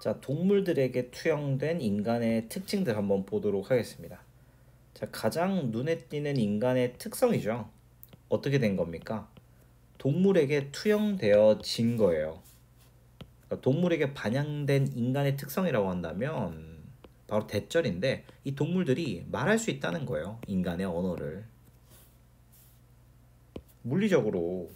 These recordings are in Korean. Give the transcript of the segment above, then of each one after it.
자, 동물들에게 투영된 인간의 특징들 한번 보도록 하겠습니다. 자, 가장 눈에 띄는 인간의 특성이죠. 어떻게 된 겁니까? 동물에게 투영되어진 거예요. 그러니까 동물에게 반영된 인간의 특성이라고 한다면 바로 대절인데, 이 동물들이 말할 수 있다는 거예요. 인간의 언어를. 물리적으로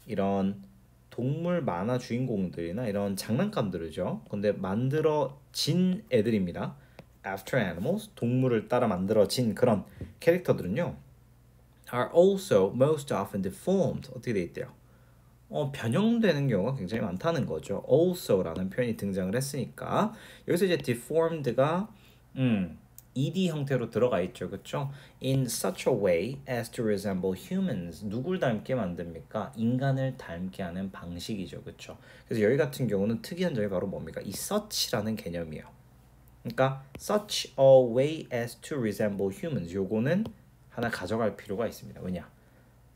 이런 동물 만화 주인공들이나 이런 장난감들이죠. 근데 만들어진 애들입니다. After animals, 동물을 따라 만들어진 그런 캐릭터들은요, are also most often deformed. 어떻게 돼 있대요? 변형되는 경우가 굉장히 많다는 거죠. also라는 표현이 등장을 했으니까 여기서 이제 deformed가 ed 형태로 들어가 있죠, 그렇죠? In such a way as to resemble humans. 누굴 닮게 만듭니까? 인간을 닮게 하는 방식이죠, 그렇죠? 그래서 여기 같은 경우는 특이한 점이 바로 뭡니까? 이 such라는 개념이에요. 그러니까 such a way as to resemble humans. 요거는 하나 가져갈 필요가 있습니다. 왜냐?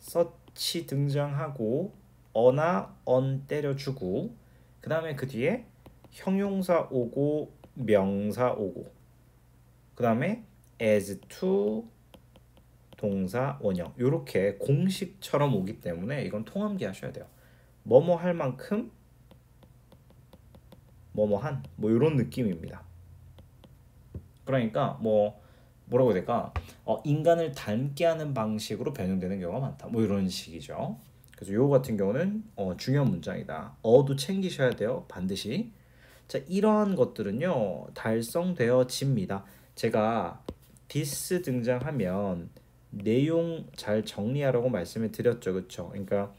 such 등장하고 어나 on 때려주고 그 다음에 그 뒤에 형용사 오고 명사 오고 그 다음에 as to 동사 원형 요렇게 공식처럼 오기 때문에 이건 통함기 하셔야 돼요. 뭐뭐 할 만큼 뭐뭐한 뭐 이런 느낌입니다. 그러니까 뭐라고 해야 될까? 인간을 닮게 하는 방식으로 변형되는 경우가 많다. 뭐 이런 식이죠. 그래서 요거 같은 경우는 중요한 문장이다. 어도 챙기셔야 돼요. 반드시. 자, 이러한 것들은요 달성되어집니다. 제가 this 등장하면 내용 잘 정리하라고 말씀을 드렸죠, 그렇죠? 그러니까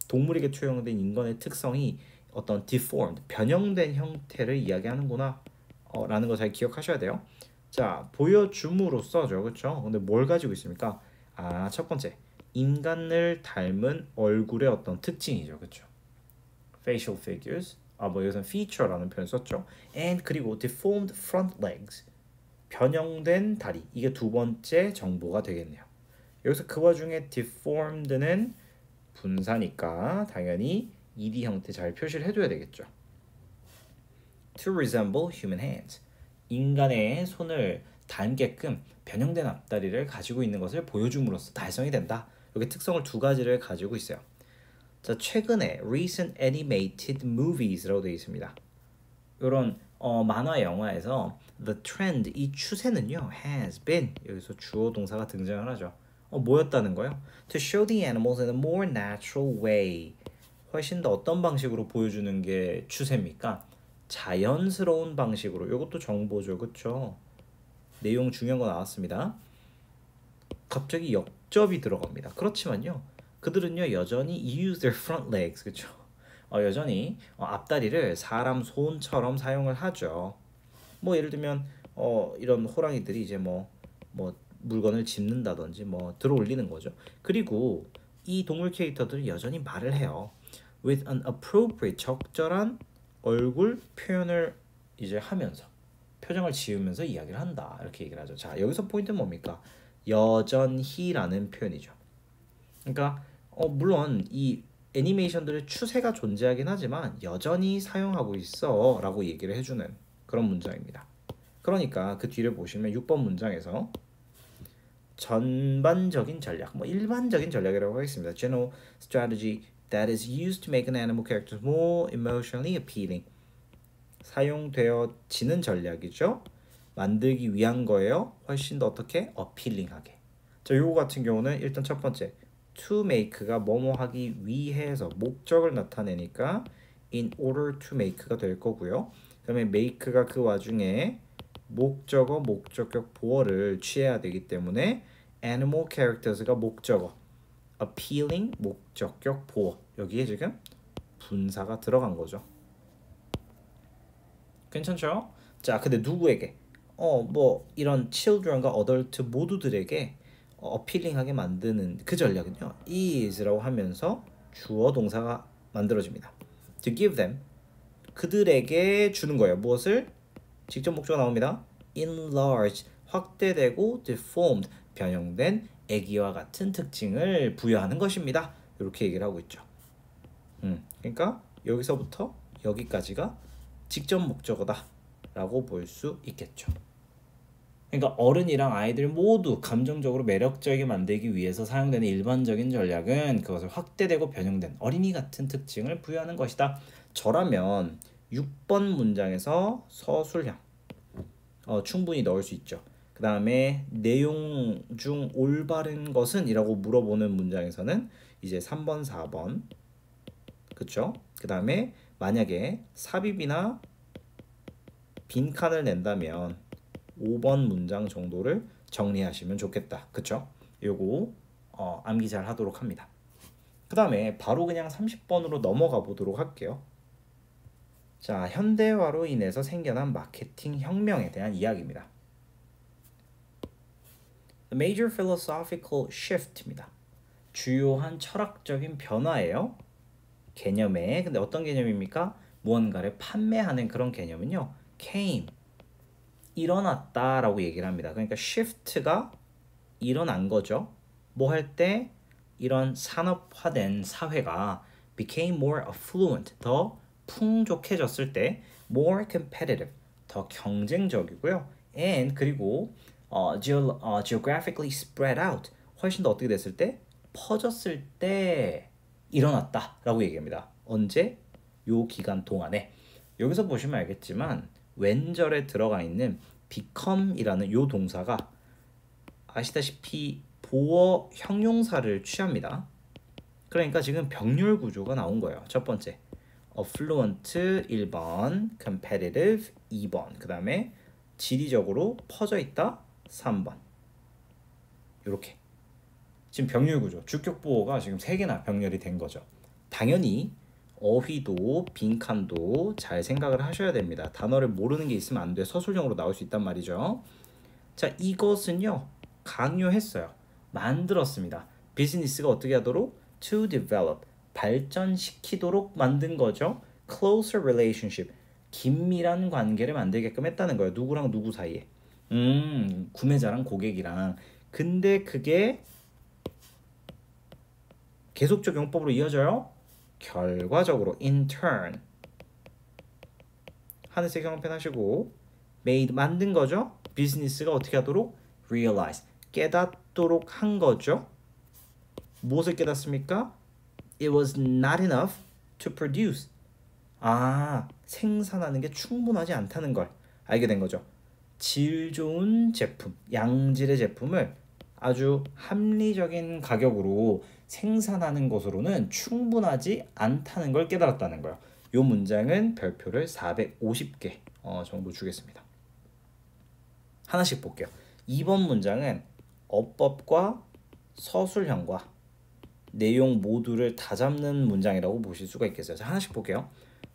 동물에게 투영된 인간의 특성이 어떤 deformed, 변형된 형태를 이야기하는구나 라는 거 잘 기억하셔야 돼요. 자, 보여줌으로써죠, 그렇죠? 근데 뭘 가지고 있습니까? 첫 번째, 인간을 닮은 얼굴의 어떤 특징이죠, 그렇죠? facial figures, 뭐 여기서는 feature라는 표현 썼죠. and 그리고 deformed front legs, 변형된 다리. 이게 두 번째 정보가 되겠네요. 여기서 그 와중에 deformed는 분사니까 당연히 ed 형태 잘 표시를 해줘야 되겠죠. To resemble human hands, 인간의 손을 닮게끔 변형된 앞다리를 가지고 있는 것을 보여줌으로써 달성이 된다. 여기 특성을 두 가지를 가지고 있어요. 자, 최근에 recent animated movies라고 되어 있습니다. 이런 만화 영화에서 the trend, 이 추세는요 has been, 여기서 주어 동사가 등장을 하죠. 뭐였다는 거예요? To show the animals in a more natural way. 훨씬 더 어떤 방식으로 보여주는 게 추세입니까? 자연스러운 방식으로. 이것도 정보죠, 그렇죠? 내용 중요한 거 나왔습니다. 갑자기 역접이 들어갑니다. 그렇지만요, 그들은요 여전히 use their front legs, 그렇죠? 여전히 앞다리를 사람 손처럼 사용을 하죠. 뭐 예를 들면 이런 호랑이들이 이제 뭐 물건을 짚는다든지 뭐 들어올리는 거죠. 그리고 이 동물 캐릭터들은 여전히 말을 해요. With an appropriate, 적절한 얼굴 표현을 이제 하면서 표정을 지으면서 이야기를 한다. 이렇게 얘기를 하죠. 자, 여기서 포인트는 뭡니까? 여전히라는 표현이죠. 그러니까 물론 이 애니메이션들의 추세가 존재하긴 하지만 여전히 사용하고 있어 라고 얘기를 해주는 그런 문장입니다. 그러니까 그 뒤를 보시면 6번 문장에서 전반적인 전략, 일반적인 전략이라고 하겠습니다. General strategy that is used to make an animal character more emotionally appealing. 사용되어지는 전략이죠. 만들기 위한 거예요. 훨씬 더 어떻게? 어필링하게. 자, 요거 같은 경우는 일단 첫 번째 to make가 뭐뭐 하기 위해서 목적을 나타내니까 in order to make가 될 거고요. 그다음에 make가 그 와중에 목적어, 목적격 보어를 취해야 되기 때문에 animal characters가 목적어, appealing 목적격 보어. 여기에 지금 분사가 들어간 거죠. 괜찮죠? 자, 근데 누구에게? 이런 children과 adult 모두들에게 어필링하게 만드는 그 전략은요, is라고 하면서 주어 동사가 만들어집니다. To give them, 그들에게 주는 거예요. 무엇을? 직접 목적어 나옵니다. enlarge, 확대되고 deformed, 변형된 애기와 같은 특징을 부여하는 것입니다. 이렇게 얘기를 하고 있죠. 그러니까 여기서부터 여기까지가 직접 목적어다 라고 볼 수 있겠죠. 그러니까 어른이랑 아이들 모두 감정적으로 매력적이게 만들기 위해서 사용되는 일반적인 전략은 그것을 확대되고 변형된 어린이 같은 특징을 부여하는 것이다. 저라면 6번 문장에서 서술형 충분히 넣을 수 있죠. 그 다음에 내용 중 올바른 것은? 이라고 물어보는 문장에서는 이제 3번, 4번 그쵸? 그 다음에 만약에 삽입이나 빈칸을 낸다면 5번 문장 정도를 정리하시면 좋겠다. 그쵸? 요거 암기 잘 하도록 합니다. 그 다음에 바로 그냥 30번으로 넘어가 보도록 할게요. 자, 현대화로 인해서 생겨난 마케팅 혁명에 대한 이야기입니다. The major philosophical shift입니다. 주요한 철학적인 변화예요. 개념에. 근데 어떤 개념입니까? 무언가를 판매하는 그런 개념은요. came. 일어났다라고 얘기를 합니다. 그러니까 shift가 일어난 거죠. 뭐 할 때? 이런 산업화된 사회가 became more affluent, 더 풍족해졌을 때 more competitive, 더 경쟁적이고요. and 그리고 geographically spread out, 훨씬 더 어떻게 됐을 때? 퍼졌을 때 일어났다라고 얘기합니다. 언제? 요 기간 동안에. 여기서 보시면 알겠지만 왼절에 들어가 있는 become이라는 요 동사가 아시다시피 보어 형용사를 취합니다. 그러니까 지금 병렬 구조가 나온 거예요. 첫 번째 affluent 1번, competitive 2번, 그 다음에 지리적으로 퍼져 있다 3번. 이렇게 지금 병렬 구조, 주격 보어가 지금 3개나 병렬이 된 거죠. 당연히 어휘도 빈칸도 잘 생각을 하셔야 됩니다. 단어를 모르는 게 있으면 안 돼. 서술형으로 나올 수 있단 말이죠. 자, 이것은요 강요했어요. 만들었습니다. 비즈니스가 어떻게 하도록? To develop, 발전시키도록 만든 거죠. Closer relationship, 긴밀한 관계를 만들게끔 했다는 거예요. 누구랑 누구 사이에? 구매자랑 고객이랑. 근데 그게 계속적 용법으로 이어져요. 결과적으로 in turn, 하늘색 형편 하시고 made, 만든 거죠. 비즈니스가 어떻게 하도록? realize, 깨닫도록 한 거죠. 무엇을 깨닫습니까? It was not enough to produce. 생산하는 게 충분하지 않다는 걸 알게 된 거죠. 질 좋은 제품, 양질의 제품을 아주 합리적인 가격으로 생산하는 것으로는 충분하지 않다는 걸 깨달았다는 거예요. 이 문장은 별표를 450개 정도 주겠습니다. 하나씩 볼게요. 2번 문장은 어법과 서술형과 내용 모두를 다 잡는 문장이라고 보실 수가 있겠어요. 자, 하나씩 볼게요.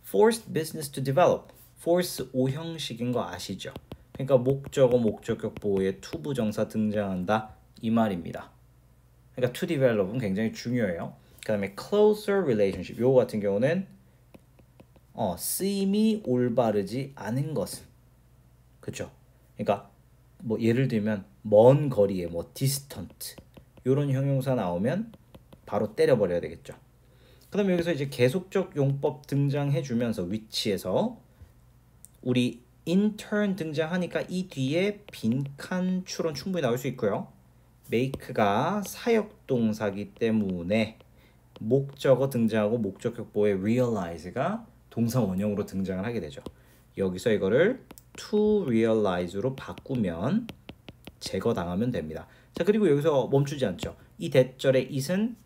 Forced business to develop. force 5형식인 거 아시죠? 그러니까 목적어, 목적격 보호에 to 부정사 등장한다 이 말입니다. 그러니까 to develop은 굉장히 중요해요. 그 다음에 closer relationship, 요거 같은 경우는 쓰임이 올바르지 않은 것은, 그쵸? 그러니까 뭐 예를 들면 먼 거리에 뭐 distant 요런 형용사 나오면 바로 때려버려야 되겠죠. 그 다음에 여기서 이제 계속적 용법 등장해주면서 위치에서 우리 intern 등장하니까 이 뒤에 빈칸 추론 충분히 나올 수 있고요. make가 사역동사기 때문에 목적어 등장하고 목적격 보호의 realize가 동사 원형으로 등장을 하게 되죠. 여기서 이거를 to realize로 바꾸면 제거당하면 됩니다. 자, 그리고 여기서 멈추지 않죠. 이 대절의 it은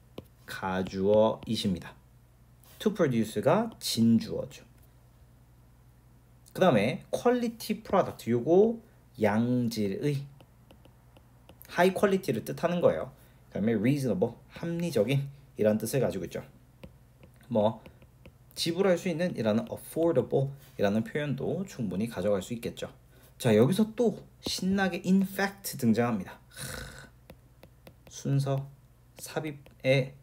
가주어 it입니다. to produce가 진주어죠. 그 다음에 quality product, 요거 양질의 high quality를 뜻하는 거예요. 그 다음에 reasonable, 합리적인 이란 뜻을 가지고 있죠. 뭐 지불할 수 있는 이라는 affordable 이라는 표현도 충분히 가져갈 수 있겠죠. 자, 여기서 또 신나게 in fact 등장합니다. 순서 삽입의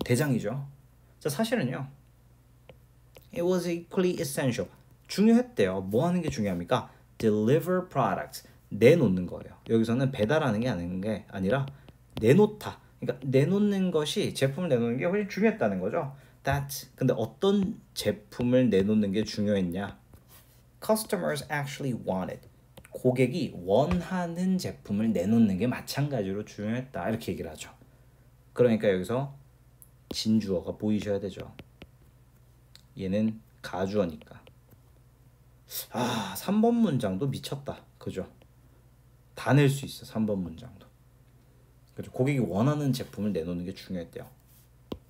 대장이죠. 자, 사실은요 it was equally essential, 중요했대요. 뭐 하는 게 중요합니까? deliver products, 내놓는 거예요. 여기서는 배달하는 게 아니라 내놓다. 그러니까 내놓는 것이, 제품을 내놓는 게 훨씬 중요했다는 거죠. 근데 어떤 제품을 내놓는 게 중요했냐? Customers actually wanted. 고객이 원하는 제품을 내놓는 게 마찬가지로 중요했다. 이렇게 얘기를 하죠. 그러니까 여기서 진주어가 보이셔야 되죠. 얘는 가주어니까. 3번 문장도 미쳤다. 그죠? 다 낼 수 있어. 3번 문장도. 그죠? 고객이 원하는 제품을 내놓는 게 중요했대요.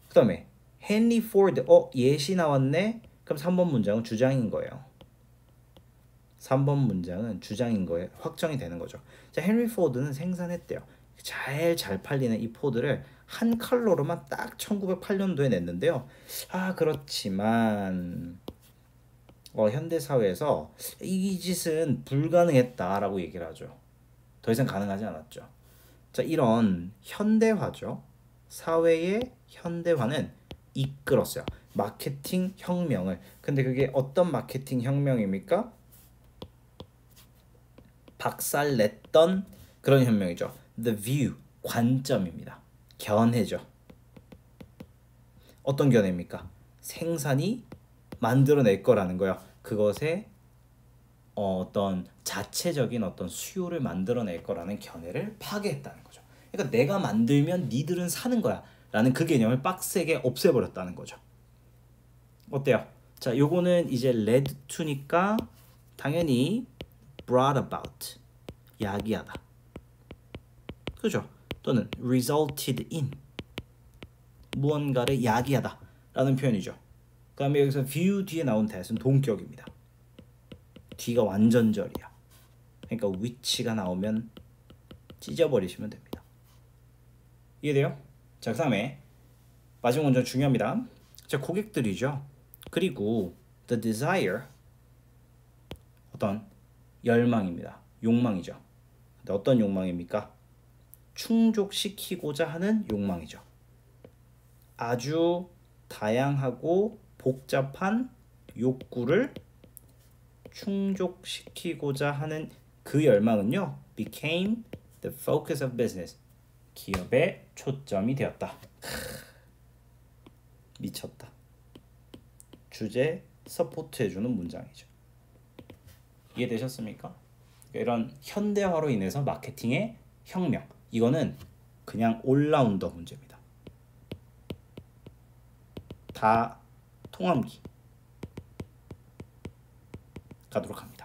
그 다음에 헨리 포드. 예시 나왔네. 그럼 3번 문장은 주장인 거예요. 3번 문장은 주장인 거에 확정이 되는 거죠. 자, 헨리 포드는 생산했대요. 잘 팔리는 이 포드를 한 컬러로만 딱 1908년도에 냈는데요. 그렇지만 현대 사회에서 이 짓은 불가능했다라고 얘기를 하죠. 더 이상 가능하지 않았죠. 자, 이런 현대화죠. 사회의 현대화는 이끌었어요. 마케팅 혁명을. 근데 그게 어떤 마케팅 혁명입니까? 박살냈던 그런 혁명이죠. The view, 관점입니다. 견해죠. 어떤 견해입니까? 생산이 만들어낼 거라는 거요. 그것에 어떤 자체적인 어떤 수요를 만들어낼 거라는 견해를 파괴했다는 거죠. 그러니까 내가 만들면 니들은 사는 거야 라는 그 개념을 빡세게 없애버렸다는 거죠. 어때요? 자, 요거는 이제 led to니까 당연히 brought about, 야기하다. 그죠? 또는 resulted in, 무언가를 야기하다 라는 표현이죠. 그 다음에 여기서 view 뒤에 나온 that은 동격입니다. 뒤가 완전절이야. 그러니까 which가 나오면 찢어버리시면 됩니다. 이해돼요? 자, 그 다음에 마지막 문장 중요합니다. 자, 고객들이죠. 그리고 the desire, 어떤 열망입니다. 욕망이죠. 근데 어떤 욕망입니까? 충족시키고자 하는 욕망이죠. 아주 다양하고 복잡한 욕구를 충족시키고자 하는 그 열망은요, became the focus of business. 기업의 초점이 되었다. 미쳤다. 주제 서포트해주는 문장이죠. 이해되셨습니까? 이런 현대화로 인해서 마케팅의 혁명. 이거는 그냥 올라운더 문제입니다. 다 통함기 가도록 합니다.